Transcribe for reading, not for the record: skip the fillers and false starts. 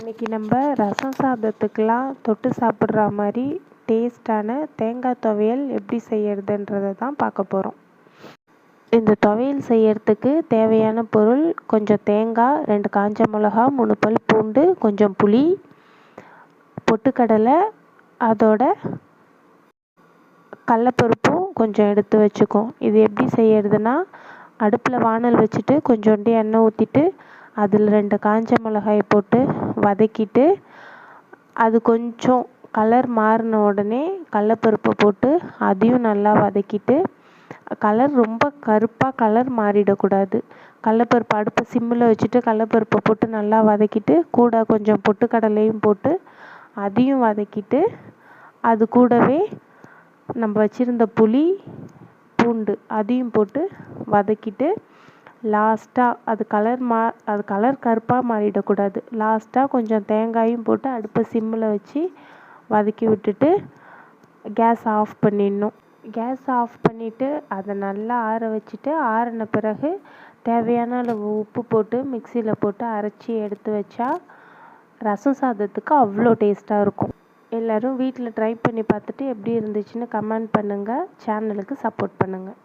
இன்றைக்கி நம்ம ரசம் சாதத்துக்கெலாம் தொட்டு சாப்பிட்ற மாதிரி டேஸ்டான தேங்காய் துவையல் எப்படி செய்யறதுன்றதை தான் பார்க்க போகிறோம். இந்த துவையல் செய்யறதுக்கு தேவையான பொருள் கொஞ்சம் தேங்காய், 2 காஞ்ச மிளகா, 3 பல் பூண்டு, கொஞ்சம் புளி, பொட்டுக்கடலை, அதோட கடலப்பருப்பும் கொஞ்சம் எடுத்து வச்சுக்கோம். இது எப்படி செய்யறதுன்னா, அடுப்பில் வானல் வச்சுட்டு கொஞ்சோண்டு எண்ணெய் ஊற்றிட்டு அதில் 2 காஞ்ச மிளகாயை போட்டு வதக்கிட்டு அது கொஞ்சம் கலர் மாறின உடனே கடலப்பருப்பை போட்டு அதையும் நல்லா வதக்கிட்டு, கலர் ரொம்ப கருப்பாக கலர் மாறிடக்கூடாது. கடலப்பருப்பு அடுப்பை சிம்மில் வச்சுட்டு கடலப்பருப்பை போட்டு நல்லா வதக்கிட்டு கூட கொஞ்சம் பொட்டுக்கடலையும் போட்டு அதையும் வதக்கிட்டு, அது கூடவே நம்ம வச்சுருந்த புளி, பூண்டு அதையும் போட்டு வதக்கிட்டு லாஸ்ட்டாக அது கலர் கருப்பாக மாறிடக்கூடாது. லாஸ்ட்டாக கொஞ்சம் தேங்காயும் போட்டு அடுப்பை சிம்மில் வச்சு வதக்கி விட்டுட்டு கேஸ் ஆஃப் பண்ணிடணும். கேஸ் ஆஃப் பண்ணிவிட்டு அதை நல்லா ஆற வச்சுட்டு, ஆறின பிறகு தேவையான அளவு உப்பு போட்டு மிக்சியில் போட்டு அரைச்சி எடுத்து வச்சா ரசம் சாதத்துக்கு அவ்வளோ டேஸ்ட்டாக இருக்கும். எல்லோரும் வீட்டில் ட்ரை பண்ணி பார்த்துட்டு எப்படி இருந்துச்சுன்னு கமெண்ட் பண்ணுங்கள். சேனலுக்கு சப்போர்ட் பண்ணுங்கள்.